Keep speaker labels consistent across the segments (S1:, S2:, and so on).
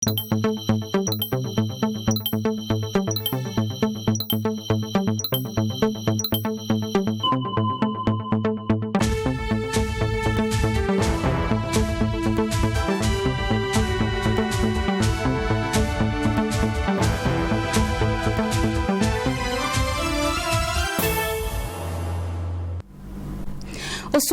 S1: Au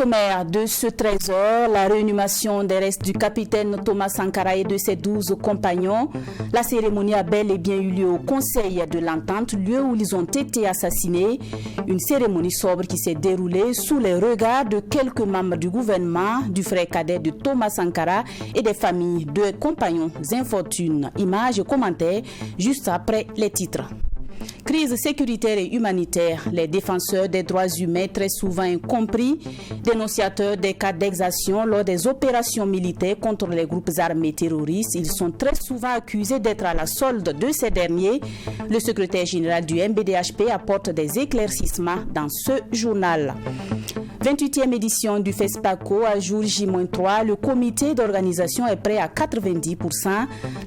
S1: sommaire de ce 13h, la réinhumation des restes du capitaine Thomas Sankara et de ses 12 compagnons. La cérémonie a bel et bien eu lieu au Conseil de l'Entente, lieu où ils ont été assassinés. Une cérémonie sobre qui s'est déroulée sous les regards de quelques membres du gouvernement, du frère cadet de Thomas Sankara et des familles de compagnons infortunes. Images et commentaires juste après les titres. Crise sécuritaire et humanitaire, les défenseurs des droits humains très souvent incompris, dénonciateurs des cas d'exaction lors des opérations militaires contre les groupes armés terroristes, ils sont très souvent accusés d'être à la solde de ces derniers. Le secrétaire général du MBDHP apporte des éclaircissements dans ce journal. 28e édition du FESPACO à jour J-3, le comité d'organisation est prêt à 90%.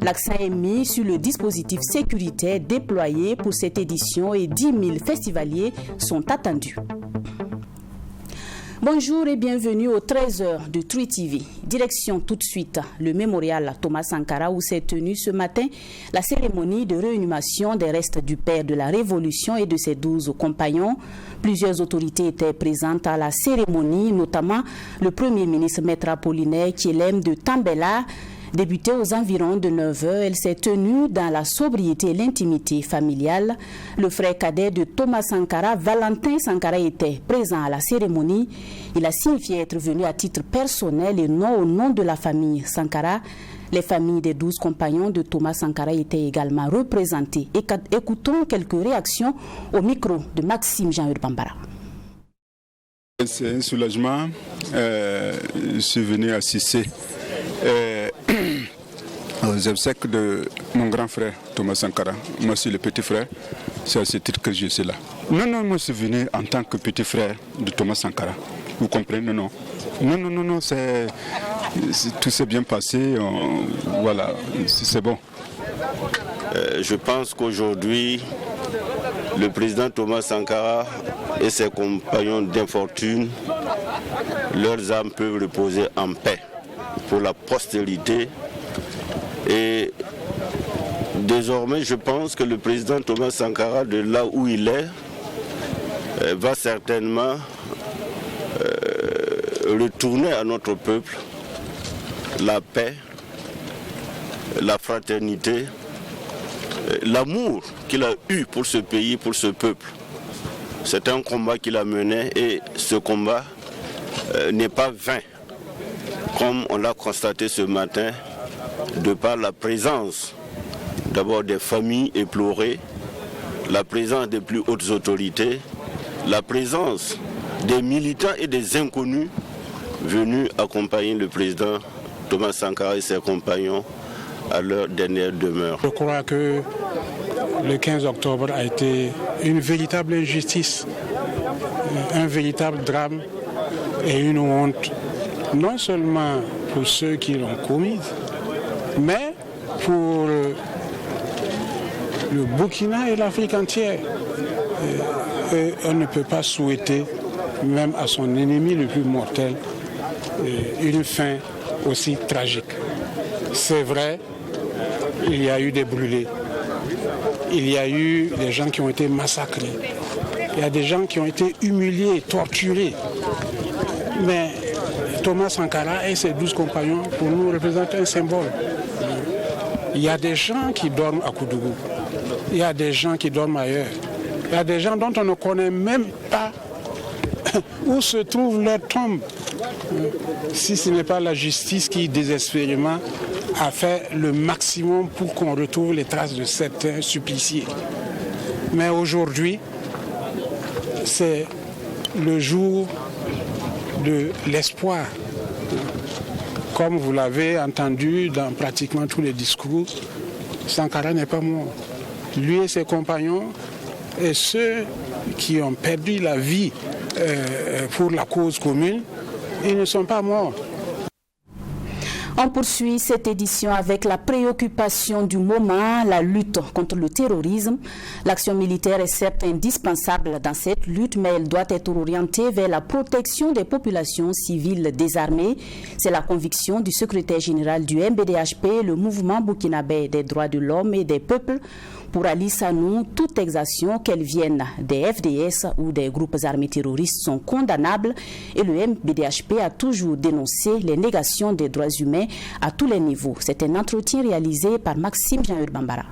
S1: L'accent est mis sur le dispositif sécuritaire déployé pour cette édition et 10 000 festivaliers sont attendus. Bonjour et bienvenue aux 13h de True TV. Direction tout de suite le mémorial Thomas Sankara où s'est tenue ce matin la cérémonie de réinhumation des restes du père de la Révolution et de ses 12 compagnons. Plusieurs autorités étaient présentes à la cérémonie, notamment le Premier ministre Maître Apollinaire Thielem de Tambela. Débutée aux environs de 9h, elle s'est tenue dans la sobriété et l'intimité familiale. Le frère cadet de Thomas Sankara, Valentin Sankara, était présent à la cérémonie. Il a signifié être venu à titre personnel et non au nom de la famille Sankara. Les familles des 12 compagnons de Thomas Sankara étaient également représentées. Écoutons quelques réactions au micro de Maxime Jean-Hur Bambara.
S2: C'est un soulagement. Je suis venu assister aux obsèques de mon grand frère Thomas Sankara. Moi, je suis le petit frère. C'est à ce titre que je suis là. Non, moi, je suis venu en tant que petit frère de Thomas Sankara. Vous comprenez? Non, tout s'est bien passé. Voilà, c'est bon.
S3: Je pense qu'aujourd'hui, le président Thomas Sankara et ses compagnons d'infortune, leurs âmes peuvent reposer en paix pour la postérité. Et désormais, je pense que le président Thomas Sankara, de là où il est, va certainement retourner à notre peuple la paix, la fraternité, l'amour qu'il a eu pour ce pays, pour ce peuple. C'est un combat qu'il a mené et ce combat n'est pas vain, comme on l'a constaté ce matin, de par la présence d'abord des familles éplorées, la présence des plus hautes autorités, la présence des militants et des inconnus venus accompagner le président Thomas Sankara et ses compagnons à leur dernière demeure.
S4: Je crois que le 15 octobre a été une véritable injustice, un véritable drame et une honte, non seulement pour ceux qui l'ont commise, mais pour le Burkina et l'Afrique entière. Et on ne peut pas souhaiter, même à son ennemi le plus mortel, une fin aussi tragique. C'est vrai, il y a eu des brûlés, il y a eu des gens qui ont été massacrés, il y a des gens qui ont été humiliés, torturés. Mais Thomas Sankara et ses 12 compagnons, pour nous, représentent un symbole. Il y a des gens qui dorment à Koudougou, il y a des gens qui dorment ailleurs, il y a des gens dont on ne connaît même pas où se trouve leur tombe. Si ce n'est pas la justice qui, désespérément, a fait le maximum pour qu'on retrouve les traces de certains suppliciés. Mais aujourd'hui, c'est le jour de l'espoir. Comme vous l'avez entendu dans pratiquement tous les discours, Sankara n'est pas mort. Lui et ses compagnons et ceux qui ont perdu la vie pour la cause commune, ils ne sont pas morts.
S1: On poursuit cette édition avec la préoccupation du moment, la lutte contre le terrorisme. L'action militaire est certes indispensable dans cette lutte, mais elle doit être orientée vers la protection des populations civiles désarmées. C'est la conviction du secrétaire général du MBDHP, le mouvement burkinabé des droits de l'homme et des peuples. Pour Ali Sanou, toute exaction, qu'elle vienne des FDS ou des groupes armés terroristes, sont condamnables et le MBDHP a toujours dénoncé les négations des droits humains à tous les niveaux. C'est un entretien réalisé par Maxime Jean-Eudes Bambara.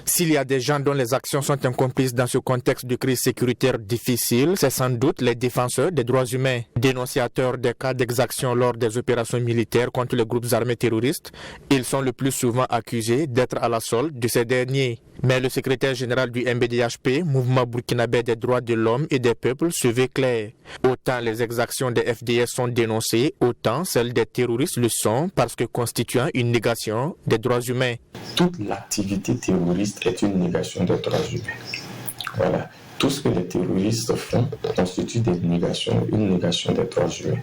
S5: S'il y a des gens dont les actions sont incomplices dans ce contexte de crise sécuritaire difficile, c'est sans doute les défenseurs des droits humains, dénonciateurs des cas d'exaction lors des opérations militaires contre les groupes armés terroristes. Ils sont le plus souvent accusés d'être à la solde de ces derniers. Mais le secrétaire général du MBDHP, mouvement burkinabé des droits de l'homme et des peuples, se veut clair. Autant les exactions des FDS sont dénoncées, autant celles des terroristes le sont parce que constituant une négation des droits humains.
S6: Toute l'activité terroriste est une négation des droits humains. Voilà. Tout ce que les terroristes font constitue une négation des droits humains.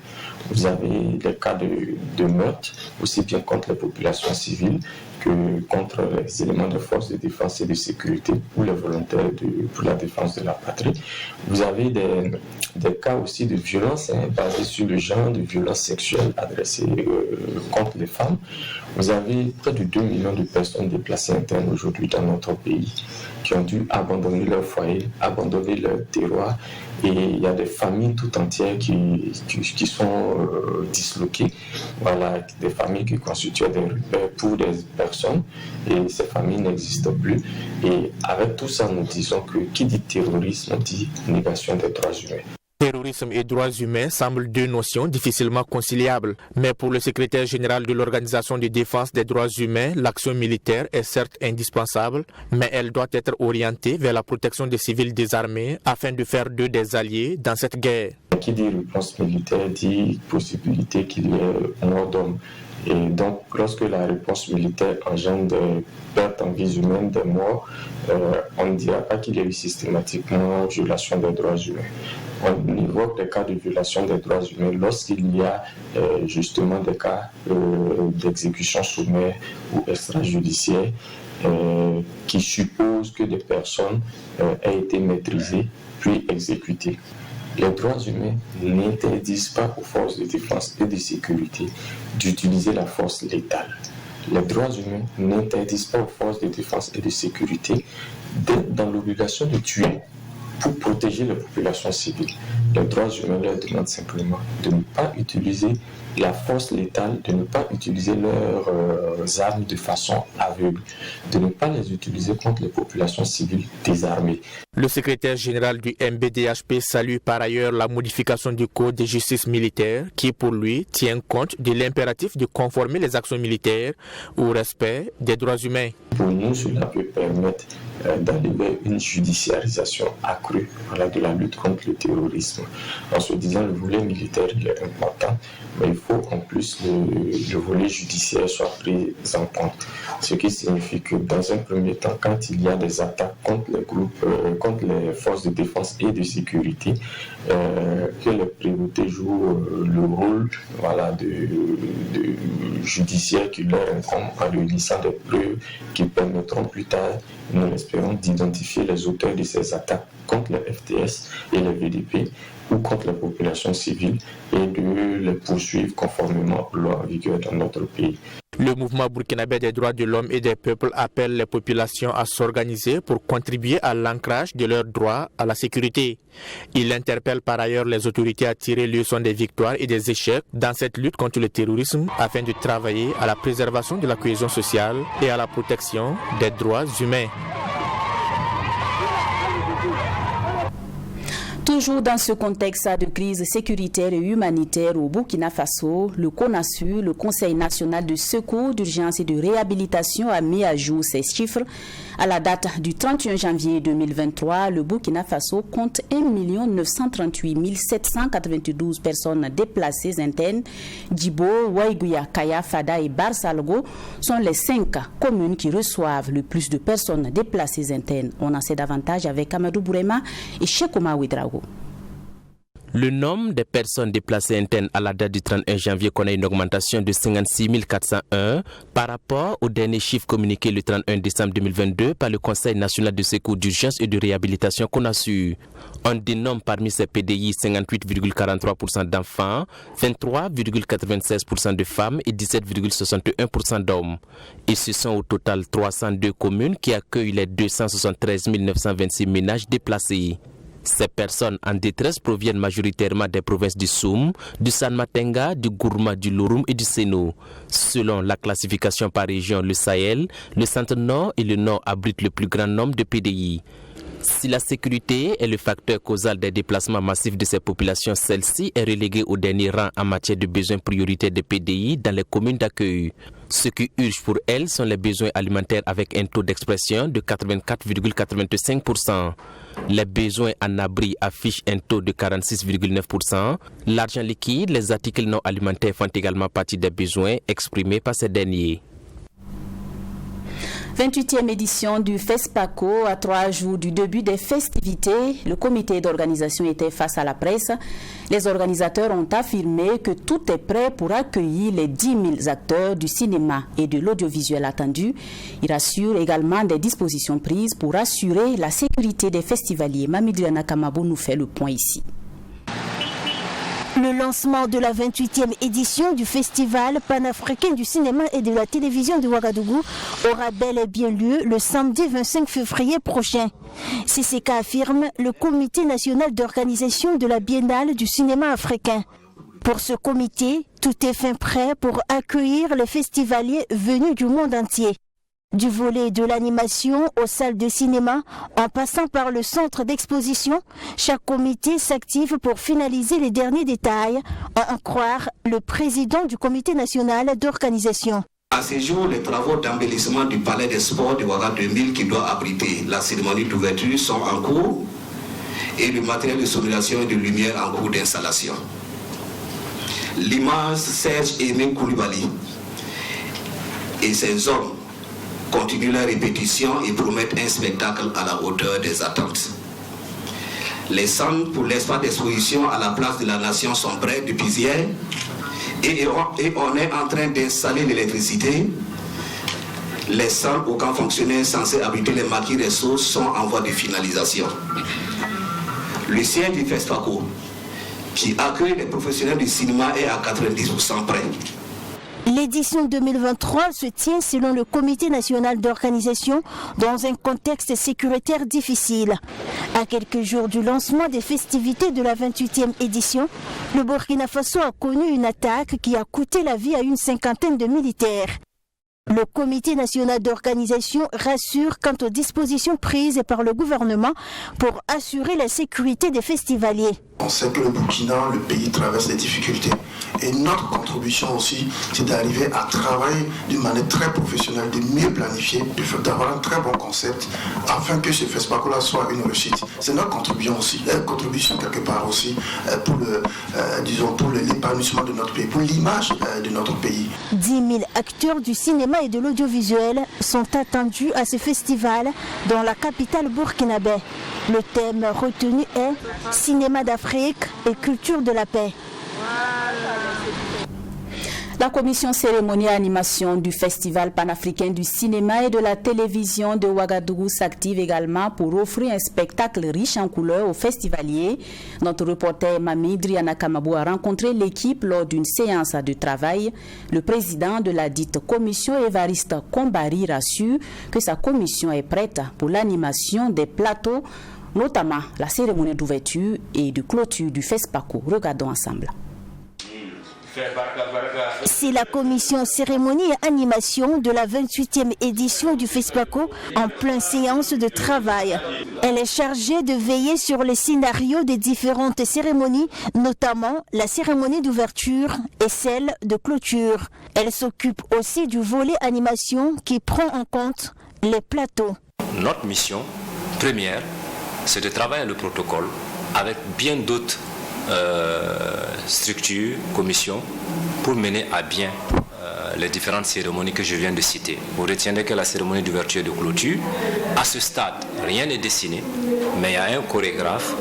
S6: Vous avez les cas de meurtre, aussi bien contre les populations civiles que contre les éléments de force de défense et de sécurité ou les volontaires pour la défense de la patrie. Vous avez des cas aussi de violence basées sur le genre, de violences sexuelles adressées contre les femmes. Vous avez près de 2 millions de personnes déplacées internes aujourd'hui dans notre pays qui ont dû abandonner leur foyer, abandonner leur terroir. Et il y a des familles tout entières qui sont disloquées. Voilà, des familles qui constituent des repères pour des personnes et ces familles n'existent plus. Et avec tout ça, nous disons que qui dit terrorisme dit négation des droits humains.
S5: Terrorisme et droits humains semblent deux notions difficilement conciliables. Mais pour le secrétaire général de l'Organisation de défense des droits humains, l'action militaire est certes indispensable, mais elle doit être orientée vers la protection des civils désarmés afin de faire d'eux des alliés dans cette guerre.
S6: Qui dit réponse militaire dit possibilité qu'il y ait mort d'homme. Et donc, lorsque la réponse militaire engendre des pertes en vies humaines, des morts, on ne dira pas qu'il y a eu systématiquement violation des droits humains. On évoque des cas de violation des droits humains lorsqu'il y a justement des cas d'exécution sommaire ou extrajudiciaire qui supposent que des personnes aient été maîtrisées puis exécutées. Les droits humains n'interdisent pas aux forces de défense et de sécurité d'utiliser la force létale. Les droits humains n'interdisent pas aux forces de défense et de sécurité d'être dans l'obligation de tuer pour protéger les populations civiles. Les droits humains leur demandent simplement de ne pas utiliser la force létale, de ne pas utiliser leurs armes de façon aveugle, de ne pas les utiliser contre les populations civiles désarmées.
S5: Le secrétaire général du MBDHP salue par ailleurs la modification du code de justice militaire qui, pour lui, tient compte de l'impératif de conformer les actions militaires au respect des droits humains.
S6: Pour nous, cela peut permettre d'aller vers une judiciarisation accrue de la lutte contre le terrorisme. En se disant le volet militaire il est important, mais il faut en plus le volet judiciaire soit pris en compte. Ce qui signifie que dans un premier temps, quand il y a des attaques contre les groupes, contre les forces de défense et de sécurité, que les prévôtés jouent le rôle de judiciaire qui leur incombe en réunissant des preuves qui permettront plus tard, nous l'espérons, d'identifier les auteurs de ces attaques contre les FDS et les VDP ou contre les populations civiles et de les poursuivre conformément aux lois en vigueur dans notre pays.
S5: Le mouvement burkinabé des droits de l'homme et des peuples appelle les populations à s'organiser pour contribuer à l'ancrage de leurs droits à la sécurité. Il interpelle par ailleurs les autorités à tirer les leçons des victoires et des échecs dans cette lutte contre le terrorisme afin de travailler à la préservation de la cohésion sociale et à la protection des droits humains.
S1: Toujours dans ce contexte de crise sécuritaire et humanitaire au Burkina Faso, le CONASU, le Conseil national de secours, d'urgence et de réhabilitation, a mis à jour ses chiffres. À la date du 31 janvier 2023, le Burkina Faso compte 1 938 792 personnes déplacées internes. Djibo, Waïgouya, Kaya, Fada et Barsalgo sont les 5 communes qui reçoivent le plus de personnes déplacées internes. On en sait davantage avec Amadou Bourema et Cheikh Oumar Ouedraogo.
S7: Le nombre de personnes déplacées internes à la date du 31 janvier connaît une augmentation de 56 401 par rapport au dernier chiffre communiqué le 31 décembre 2022 par le Conseil national de secours d'urgence et de réhabilitation CONASU. On dénomme parmi ces PDI 58,43% d'enfants, 23,96% de femmes et 17,61% d'hommes. Et ce sont au total 302 communes qui accueillent les 273 926 ménages déplacés. Ces personnes en détresse proviennent majoritairement des provinces du Soum, du Sanmatenga, du Gourma, du Lorum et du Séno. Selon la classification par région, le Sahel, le centre-nord et le nord abritent le plus grand nombre de PDI. Si la sécurité est le facteur causal des déplacements massifs de ces populations, celle-ci est reléguée au dernier rang en matière de besoins prioritaires de PDI dans les communes d'accueil. Ce qui urge pour elles sont les besoins alimentaires avec un taux d'expression de 84,85%. Les besoins en abri affichent un taux de 46,9%. L'argent liquide, les articles non alimentaires font également partie des besoins exprimés par ces derniers.
S1: 28e édition du FESPACO, à 3 jours du début des festivités. Le comité d'organisation était face à la presse. Les organisateurs ont affirmé que tout est prêt pour accueillir les 10 000 acteurs du cinéma et de l'audiovisuel attendus. Ils rassurent également des dispositions prises pour assurer la sécurité des festivaliers. Mamidriana Kamabo nous fait le point ici.
S8: Le lancement de la 28e édition du Festival panafricain du cinéma et de la télévision de Ouagadougou aura bel et bien lieu le samedi 25 février prochain. C'est ce qu'affirme le Comité national d'organisation de la Biennale du cinéma africain. Pour ce comité, tout est fin prêt pour accueillir les festivaliers venus du monde entier. Du volet de l'animation aux salles de cinéma, en passant par le centre d'exposition, chaque comité s'active pour finaliser les derniers détails, à en croire le président du comité national d'organisation.
S9: À ce jour, les travaux d'embellissement du palais des sports de Ouaga 2000 qui doit abriter la cérémonie d'ouverture sont en cours et le matériel de sonorisation et de lumière en cours d'installation. L'image Serge Aimé Koulibaly et ses hommes continuent la répétition et promettent un spectacle à la hauteur des attentes. Les centres pour l'espace d'exposition à la place de la Nation sont prêts depuis hier et on est en train d'installer l'électricité. Les centres au camp fonctionnel censés abriter les maquis ressources sont en voie de finalisation. Le siège du FESPACO, qui accueille les professionnels du cinéma, est à 90% prêt.
S8: L'édition 2023 se tient selon le Comité national d'organisation dans un contexte sécuritaire difficile. À quelques jours du lancement des festivités de la 28e édition, le Burkina Faso a connu une attaque qui a coûté la vie à une 50aine de militaires. Le Comité national d'organisation rassure quant aux dispositions prises par le gouvernement pour assurer la sécurité des festivaliers.
S10: On sait que le Burkina, le pays, traverse des difficultés. Et notre contribution aussi, c'est d'arriver à travailler d'une manière très professionnelle, de mieux planifier, d'avoir un très bon concept, afin que ce FESPACO-là soit une réussite. C'est notre contribution aussi, une contribution quelque part aussi pour l'épanouissement de notre pays, pour l'image de notre pays.
S8: 10 000 acteurs du cinéma et de l'audiovisuel sont attendus à ce festival dans la capitale burkinabé. Le thème retenu est « Cinéma d'Afrique et culture de la paix ».
S1: La commission cérémonie et animation du Festival panafricain du cinéma et de la télévision de Ouagadougou s'active également pour offrir un spectacle riche en couleurs aux festivaliers. Notre reporter Mamidriana Kamabo a rencontré l'équipe lors d'une séance de travail. Le président de la dite commission, Évariste Kombari, rassure que sa commission est prête pour l'animation des plateaux, notamment la cérémonie d'ouverture et de clôture du FESPACO. Regardons ensemble.
S8: C'est la commission cérémonie et animation de la 28e édition du FESPACO en pleine séance de travail. Elle est chargée de veiller sur les scénarios des différentes cérémonies, notamment la cérémonie d'ouverture et celle de clôture. Elle s'occupe aussi du volet animation qui prend en compte les plateaux.
S11: Notre mission première, c'est de travailler le protocole avec bien d'autres structures, commissions, pour mener à bien les différentes cérémonies que je viens de citer. Vous retiendrez que la cérémonie d'ouverture et de clôture, à ce stade, rien n'est dessiné, mais il y a un chorégraphe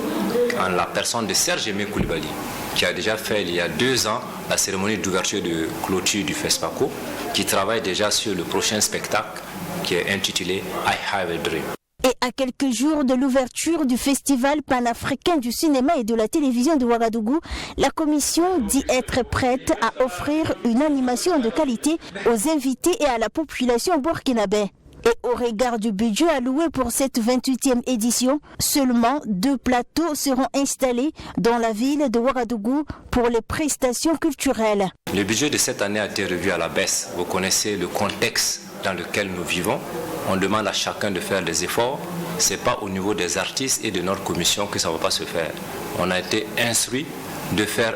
S11: en la personne de Serge Aimé Coulibaly, qui a déjà fait il y a 2 ans la cérémonie d'ouverture de clôture du FESPACO, qui travaille déjà sur le prochain spectacle qui est intitulé I Have a Dream.
S8: Et à quelques jours de l'ouverture du Festival panafricain du cinéma et de la télévision de Ouagadougou, la commission dit être prête à offrir une animation de qualité aux invités et à la population burkinabé. Et au regard du budget alloué pour cette 28e édition, seulement 2 plateaux seront installés dans la ville de Ouagadougou pour les prestations culturelles.
S11: Le budget de cette année a été revu à la baisse. Vous connaissez le contexte dans lequel nous vivons. On demande à chacun de faire des efforts. Ce n'est pas au niveau des artistes et de notre commission que ça ne va pas se faire. On a été instruit de faire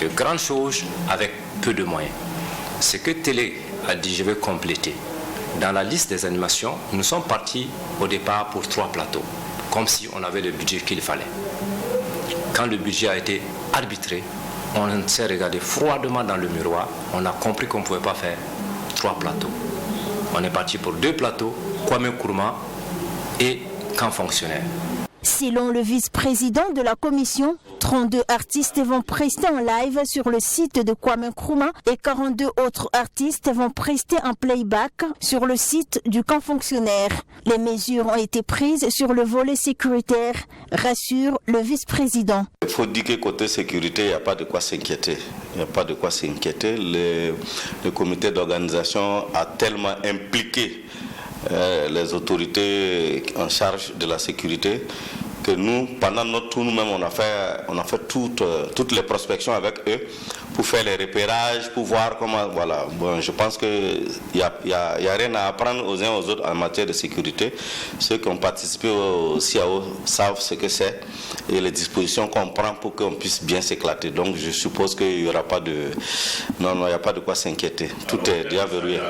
S11: de grandes choses avec peu de moyens. Ce que Télé a dit, je vais compléter. Dans la liste des animations, nous sommes partis au départ pour 3 plateaux, comme si on avait le budget qu'il fallait. Quand le budget a été arbitré, on s'est regardé froidement dans le miroir, on a compris qu'on ne pouvait pas faire 3 plateaux. On est parti pour 2 plateaux, Kwame Nkrumah et Camp Fonctionnaire.
S8: Selon le vice-président de la commission, 32 artistes vont prester en live sur le site de Kwame Nkrumah et 42 autres artistes vont prester en playback sur le site du camp fonctionnaire. Les mesures ont été prises sur le volet sécuritaire, rassure le vice-président.
S3: Il faut dire que côté sécurité, il n'y a pas de quoi s'inquiéter. Il n'y a pas de quoi s'inquiéter. Le comité d'organisation a tellement impliqué les autorités en charge de la sécurité que nous, pendant notre tour, nous-mêmes, on a fait toutes les prospections avec eux pour faire les repérages, pour voir comment, voilà. Bon, je pense qu'il n'y a rien à apprendre aux uns aux autres en matière de sécurité. Ceux qui ont participé au CIAO savent ce que c'est et les dispositions qu'on prend pour qu'on puisse bien s'éclater. Donc je suppose qu'il n'y aura pas de... Non, il n'y a pas de quoi s'inquiéter. Tout est déjà verrouillé.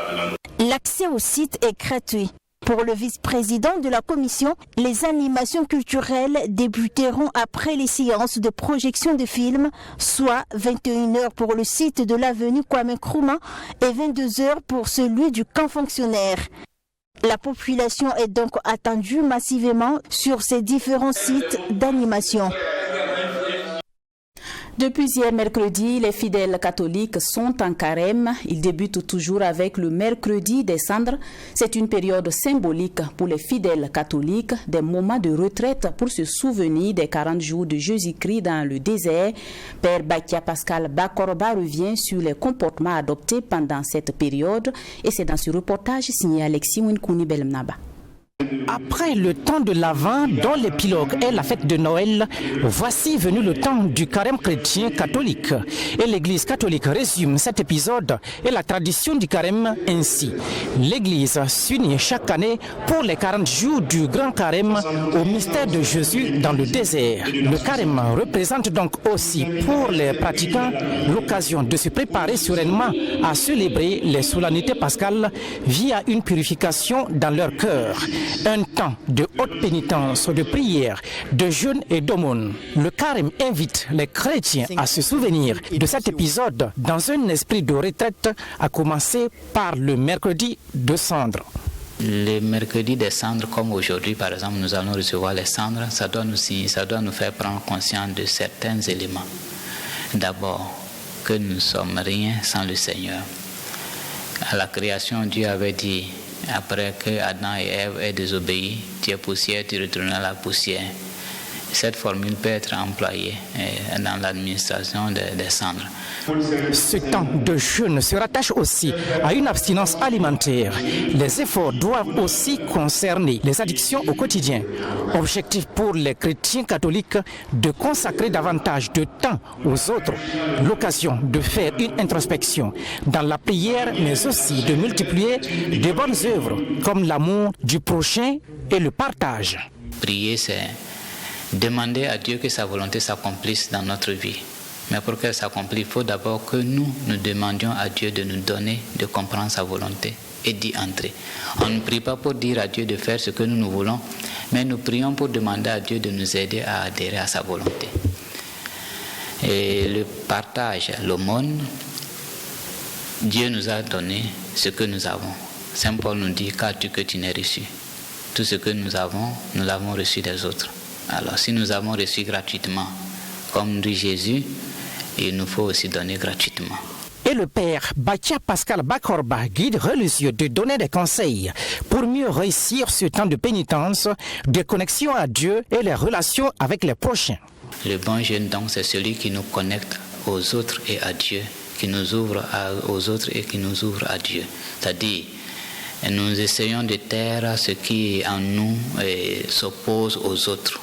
S8: L'accès au site est gratuit. Pour le vice-président de la commission, les animations culturelles débuteront après les séances de projection de films, soit 21h pour le site de l'avenue Kwame Nkrumah et 22h pour celui du camp fonctionnaire. La population est donc attendue massivement sur ces différents sites d'animation.
S1: Depuis hier mercredi, les fidèles catholiques sont en carême. Ils débutent toujours avec le mercredi des cendres. C'est une période symbolique pour les fidèles catholiques, des moments de retraite pour se souvenir des 40 jours de Jésus-Christ dans le désert. Père Bakia Pascal Bakorba revient sur les comportements adoptés pendant cette période et c'est dans ce reportage signé Alexis Winkouni Belmnaba.
S12: Après le temps de l'Avent, dont l'épilogue est la fête de Noël, voici venu le temps du carême chrétien catholique. Et l'Église catholique résume cet épisode et la tradition du carême ainsi. L'Église s'unit chaque année pour les 40 jours du grand carême au mystère de Jésus dans le désert. Le carême représente donc aussi pour les pratiquants l'occasion de se préparer sereinement à célébrer les solennités pascales via une purification dans leur cœur. Un temps de haute pénitence, de prière, de jeûne et d'aumône. Le carême invite les chrétiens à se souvenir de cet épisode dans un esprit de retraite, à commencer par le mercredi de cendres.
S13: Le mercredi des cendres, comme aujourd'hui par exemple, nous allons recevoir les cendres, ça doit nous faire prendre conscience de certains éléments. D'abord, que nous ne sommes rien sans le Seigneur. À la création, Dieu avait dit, après que Adam et Ève aient désobéi, tu es poussière, tu retourneras à la poussière. Cette formule peut être employée dans l'administration des cendres.
S12: Ce temps de jeûne se rattache aussi à une abstinence alimentaire. Les efforts doivent aussi concerner les addictions au quotidien. Objectif pour les chrétiens catholiques de consacrer davantage de temps aux autres. L'occasion de faire une introspection dans la prière, mais aussi de multiplier de bonnes œuvres comme l'amour du prochain et le partage.
S13: Prier, c'est demander à Dieu que sa volonté s'accomplisse dans notre vie. Mais pour qu'elle s'accomplisse, il faut d'abord que nous demandions à Dieu de nous donner, de comprendre sa volonté et d'y entrer. On ne prie pas pour dire à Dieu de faire ce que nous voulons, mais nous prions pour demander à Dieu de nous aider à adhérer à sa volonté. Et le partage, l'aumône, Dieu nous a donné ce que nous avons. Saint Paul nous dit, qu'as-tu que tu n'aies reçu? Tout ce que nous avons, nous l'avons reçu des autres. Alors si nous avons reçu gratuitement, comme dit Jésus, il nous faut aussi donner gratuitement.
S12: Et le père Bakia Pascal Bakorba, guide religieux, de donner des conseils pour mieux réussir ce temps de pénitence, de connexion à Dieu et les relations avec les prochains.
S13: Le bon jeûne, donc, c'est celui qui nous connecte aux autres et à Dieu, qui nous ouvre aux autres et qui nous ouvre à Dieu. C'est-à-dire, nous essayons de taire ce qui en nous s'oppose aux autres.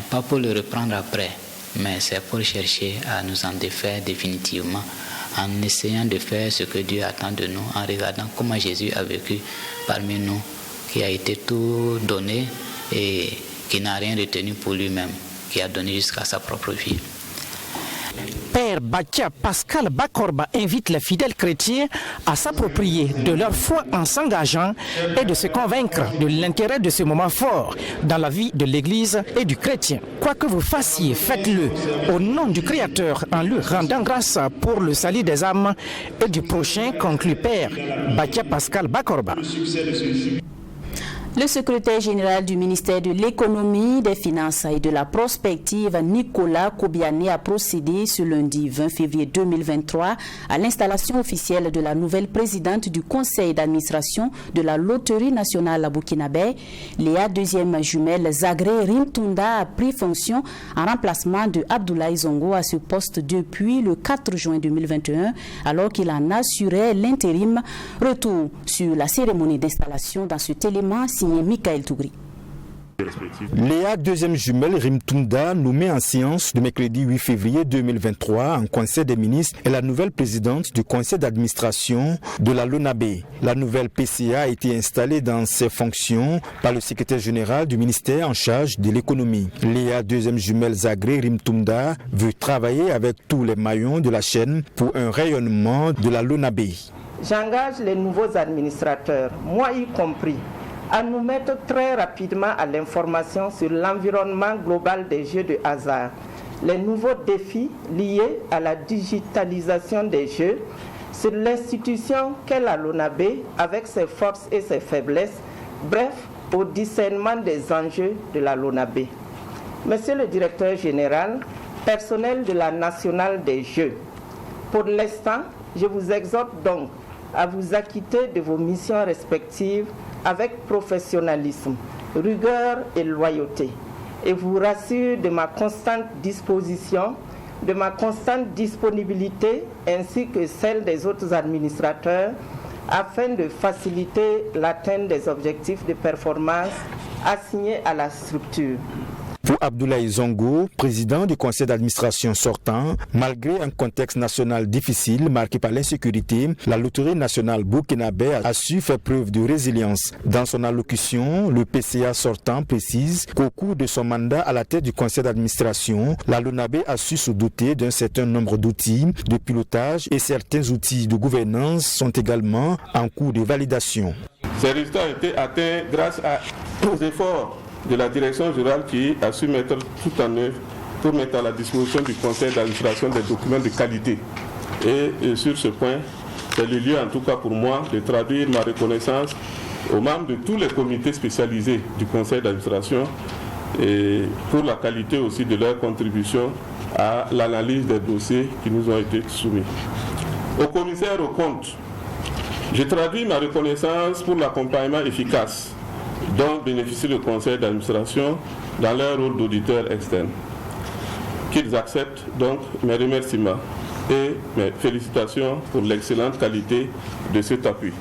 S13: Pas pour le reprendre après, mais c'est pour chercher à nous en défaire définitivement, en essayant de faire ce que Dieu attend de nous, en regardant comment Jésus a vécu parmi nous, qui a été tout donné et qui n'a rien retenu pour lui-même, qui a donné jusqu'à sa propre vie.
S12: Père Bakia Pascal Bakorba invite les fidèles chrétiens à s'approprier de leur foi en s'engageant et de se convaincre de l'intérêt de ce moment fort dans la vie de l'Église et du chrétien. Quoi que vous fassiez, faites-le au nom du Créateur en lui rendant grâce pour le salut des âmes et du prochain, conclut Père Bakia Pascal Bakorba.
S1: Le secrétaire général du ministère de l'économie, des finances et de la prospective, Nicolas Koubiané, a procédé ce lundi 20 février 2023 à l'installation officielle de la nouvelle présidente du conseil d'administration de la Loterie nationale burkinabé. Léa, deuxième jumelle Zagré Rimtunda, a pris fonction en remplacement de Abdoulaye Zongo à ce poste depuis le 4 juin 2021, alors qu'il en assurait l'intérim. Retour sur la cérémonie d'installation dans cet élément signé Michael Tougri.
S14: Léa, deuxième jumelle Rimtunda, nommée en séance le mercredi 8 février 2023 en conseil des ministres, est la nouvelle présidente du conseil d'administration de la LONABE. La nouvelle PCA a été installée dans ses fonctions par le secrétaire général du ministère en charge de l'économie. Léa, deuxième jumelle Zagré Rimtunda, veut travailler avec tous les maillons de la chaîne pour un rayonnement de la LONABE.
S15: J'engage les nouveaux administrateurs, moi y compris, à nous mettre très rapidement à l'information sur l'environnement global des jeux de hasard, les nouveaux défis liés à la digitalisation des jeux, sur l'institution qu'est la LONABE avec ses forces et ses faiblesses, bref, au discernement des enjeux de la LONABE. Monsieur le directeur général, personnel de la Nationale des Jeux, pour l'instant, je vous exhorte donc à vous acquitter de vos missions respectives avec professionnalisme, rigueur et loyauté, et vous rassure de ma constante disposition, de ma constante disponibilité ainsi que celle des autres administrateurs afin de faciliter l'atteinte des objectifs de performance assignés à la structure.
S14: Pour Abdoulaye Zongo, président du conseil d'administration sortant, malgré un contexte national difficile marqué par l'insécurité, la Loterie nationale burkinabé a su faire preuve de résilience. Dans son allocution, le PCA sortant précise qu'au cours de son mandat à la tête du conseil d'administration, la LONABE a su se doter d'un certain nombre d'outils de pilotage et certains outils de gouvernance sont également en cours de validation.
S16: Ces résultats ont été atteints grâce aux efforts de la direction générale qui a su mettre tout en œuvre pour mettre à la disposition du conseil d'administration des documents de qualité. Et sur ce point, c'est le lieu en tout cas pour moi de traduire ma reconnaissance aux membres de tous les comités spécialisés du conseil d'administration et pour la qualité aussi de leur contribution à l'analyse des dossiers qui nous ont été soumis. Au commissaire aux comptes, je traduis ma reconnaissance pour l'accompagnement efficace dont bénéficie le conseil d'administration dans leur rôle d'auditeur externe. Qu'ils acceptent donc mes remerciements et mes félicitations pour l'excellente qualité de cet appui.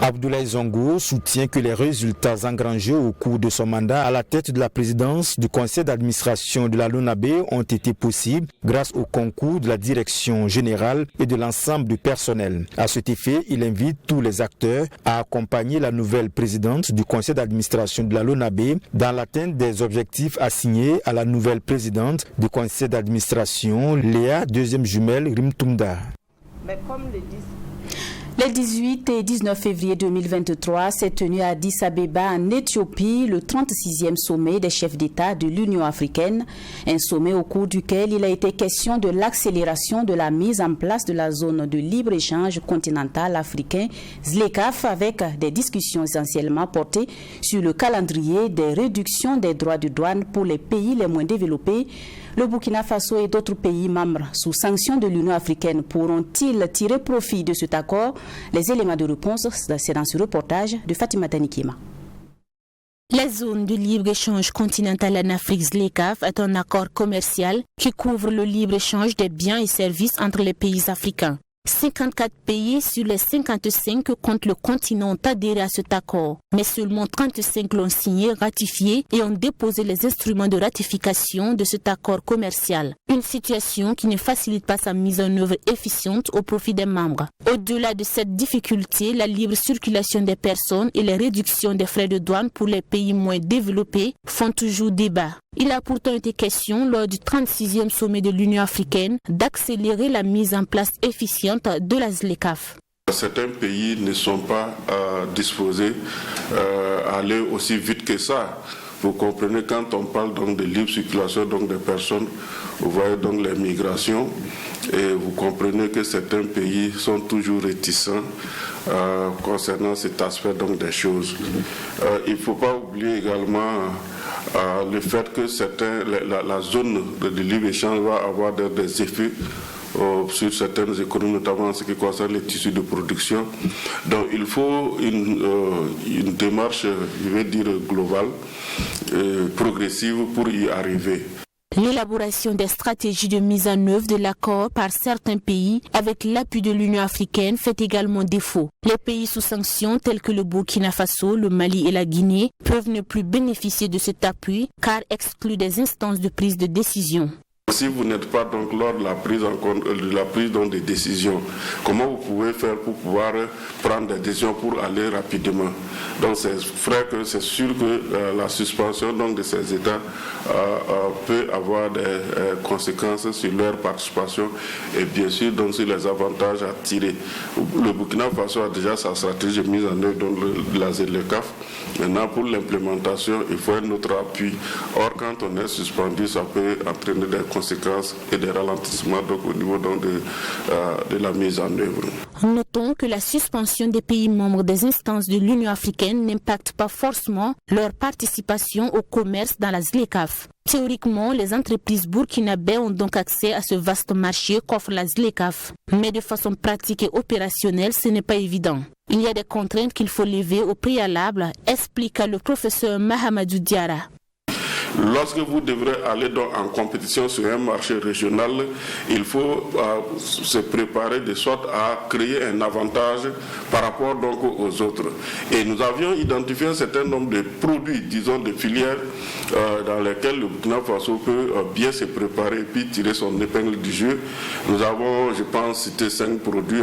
S14: Abdoulaye Zongo soutient que les résultats engrangés au cours de son mandat à la tête de la présidence du conseil d'administration de la LONABE ont été possibles grâce au concours de la direction générale et de l'ensemble du personnel. À cet effet, il invite tous les acteurs à accompagner la nouvelle présidente du conseil d'administration de la LONABE dans l'atteinte des objectifs assignés à la nouvelle présidente du conseil d'administration, Léa, deuxième jumelle Rimtunda.
S15: Mais comme le dit
S1: Les 18 et 19 février 2023 s'est tenu à Addis Abeba en Éthiopie le 36e sommet des chefs d'État de l'Union africaine, un sommet au cours duquel il a été question de l'accélération de la mise en place de la zone de libre-échange continentale africain ZLECAf, avec des discussions essentiellement portées sur le calendrier des réductions des droits de douane pour les pays les moins développés. Le Burkina Faso et d'autres pays membres sous sanction de l'Union africaine pourront-ils tirer profit de cet accord? Les éléments de réponse, c'est dans ce reportage de Fatima Tanikima.
S17: La zone de libre-échange continentale en Afrique ZLECAf est un accord commercial qui couvre le libre-échange des biens et services entre les pays africains. 54 pays sur les 55 que compte le continent ont adhéré à cet accord, mais seulement 35 l'ont signé, ratifié et ont déposé les instruments de ratification de cet accord commercial. Une situation qui ne facilite pas sa mise en œuvre efficiente au profit des membres. Au-delà de cette difficulté, la libre circulation des personnes et les réductions des frais de douane pour les pays moins développés font toujours débat. Il a pourtant été question lors du 36e sommet de l'Union africaine d'accélérer la mise en place efficiente de la ZLECAf.
S16: Certains pays ne sont pas disposés à aller aussi vite que ça. Vous comprenez, quand on parle donc de libre circulation donc des personnes, vous voyez donc les migrations, et vous comprenez que certains pays sont toujours réticents concernant cet aspect donc des choses. Il ne faut pas oublier également le fait que la zone de libre-échange va avoir des effets sur certaines économies, notamment en ce qui concerne les tissus de production. Donc il faut une démarche, je vais dire, globale, progressive pour y arriver.
S17: L'élaboration des stratégies de mise en œuvre de l'accord par certains pays avec l'appui de l'Union africaine fait également défaut. Les pays sous sanctions tels que le Burkina Faso, le Mali et la Guinée peuvent ne plus bénéficier de cet appui car exclus des instances de prise de décision.
S16: Si vous n'êtes pas donc lors de la prise en compte de la prise donc des décisions, comment vous pouvez faire pour pouvoir prendre des décisions pour aller rapidement? Donc c'est vrai que c'est sûr que la suspension donc de ces États peut avoir des conséquences sur leur participation et bien sûr donc sur les avantages à tirer. Le Burkina Faso a déjà sa stratégie mise en œuvre de la ZLECAf. Maintenant pour l'implémentation il faut un autre appui. Or quand on est suspendu ça peut entraîner des conséquences et des ralentissements donc, au niveau donc, de la mise en œuvre.
S17: Notons que la suspension des pays membres des instances de l'Union africaine n'impacte pas forcément leur participation au commerce dans la ZLECAf. Théoriquement, les entreprises burkinabées ont donc accès à ce vaste marché qu'offre la ZLECAf. Mais de façon pratique et opérationnelle, ce n'est pas évident. Il y a des contraintes qu'il faut lever au préalable, explique le professeur Mahamadou Diarra.
S16: Lorsque vous devrez aller donc en compétition sur un marché régional, il faut se préparer de sorte à créer un avantage par rapport donc aux autres. Et nous avions identifié un certain nombre de produits, disons de filières, dans lesquelles le Burkina Faso peut bien se préparer et puis tirer son épingle du jeu. Nous avons, je pense, cité 5 produits,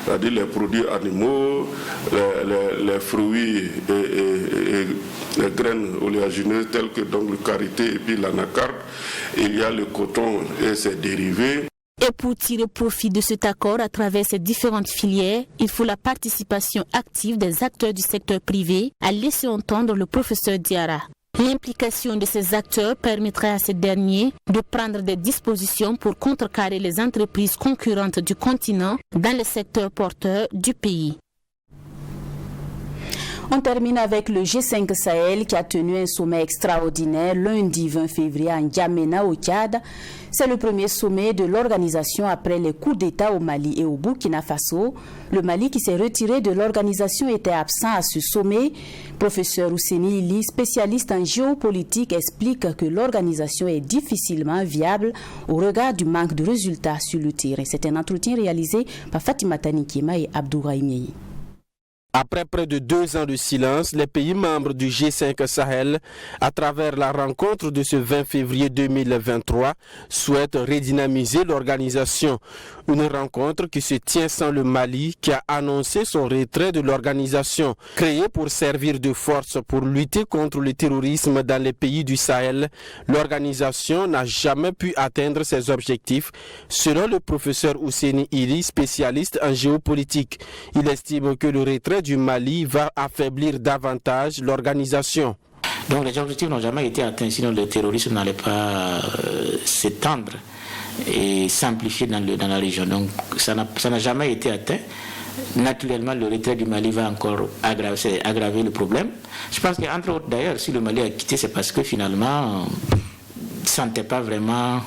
S16: c'est-à-dire les produits animaux, les fruits et les graines oléagineuses telles que donc le karité et puis l'anacarde. Il y a le coton et ses dérivés.
S17: Et pour tirer profit de cet accord à travers ces différentes filières, il faut la participation active des acteurs du secteur privé, a laissé entendre le professeur Diarra. L'implication de ces acteurs permettrait à ces derniers de prendre des dispositions pour contrecarrer les entreprises concurrentes du continent dans les secteurs porteurs du pays.
S1: On termine avec le G5 Sahel qui a tenu un sommet extraordinaire lundi 20 février à N'Djamena au Tchad. C'est le premier sommet de l'organisation après les coups d'État au Mali et au Burkina Faso. Le Mali qui s'est retiré de l'organisation était absent à ce sommet. Professeur Ouseni Ili, spécialiste en géopolitique, explique que l'organisation est difficilement viable au regard du manque de résultats sur le terrain. C'est un entretien réalisé par Fatima Tanikima et Abdouraï Miei.
S18: Après près de 2 ans de silence, les pays membres du G5 Sahel, à travers la rencontre de ce 20 février 2023, souhaitent redynamiser l'organisation. Une rencontre qui se tient sans le Mali, qui a annoncé son retrait de l'organisation. Créée pour servir de force pour lutter contre le terrorisme dans les pays du Sahel, l'organisation n'a jamais pu atteindre ses objectifs, selon le professeur Ousseini Ili, spécialiste en géopolitique. Il estime que le retrait du Mali va affaiblir davantage l'organisation.
S19: Donc les objectifs n'ont jamais été atteints, sinon le terrorisme n'allait pas s'étendre et s'amplifier dans la région. Donc ça n'a jamais été atteint. Naturellement, le retrait du Mali va encore aggraver le problème. Je pense qu'entre autres, d'ailleurs, si le Mali a quitté, c'est parce que finalement, ne sentait pas vraiment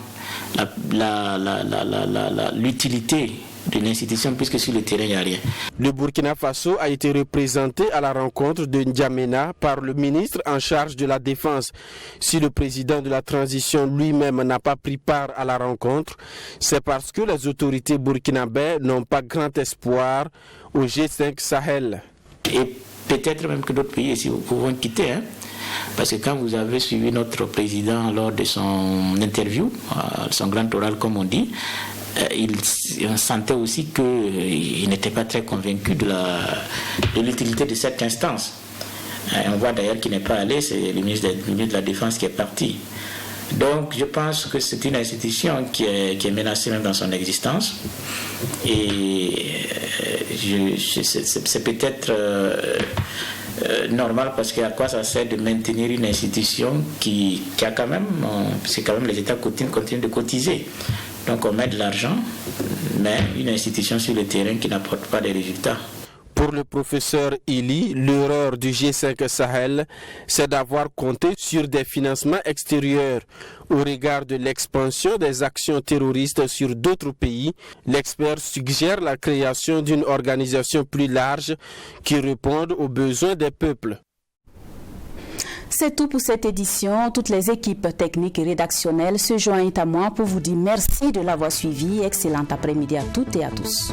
S19: l'utilité de l'institution, puisque sur le terrain, il n'y a rien.
S18: Le Burkina Faso a été représenté à la rencontre de N'Djamena par le ministre en charge de la Défense. Si le président de la transition lui-même n'a pas pris part à la rencontre, c'est parce que les autorités burkinabées n'ont pas grand espoir au G5 Sahel.
S19: Et peut-être même que d'autres pays ici pourront quitter, parce que quand vous avez suivi notre président lors de son interview, son grand oral comme on dit, on sentait aussi qu'il n'était pas très convaincu de l'utilité de cette instance. On voit d'ailleurs qu'il n'est pas allé, c'est le ministre de la Défense qui est parti. Donc je pense que c'est une institution qui est menacée même dans son existence. Et c'est peut-être normal, parce qu'à quoi ça sert de maintenir une institution qui a quand même, c'est quand même les États continuent de cotiser. Donc on met de l'argent, mais une institution sur le terrain qui n'apporte pas de résultats.
S18: Pour le professeur Ili, l'erreur du G5 Sahel, c'est d'avoir compté sur des financements extérieurs. Au regard de l'expansion des actions terroristes sur d'autres pays, l'expert suggère la création d'une organisation plus large qui réponde aux besoins des peuples.
S1: C'est tout pour cette édition. Toutes les équipes techniques et rédactionnelles se joignent à moi pour vous dire merci de l'avoir suivi. Excellent après-midi à toutes et à tous.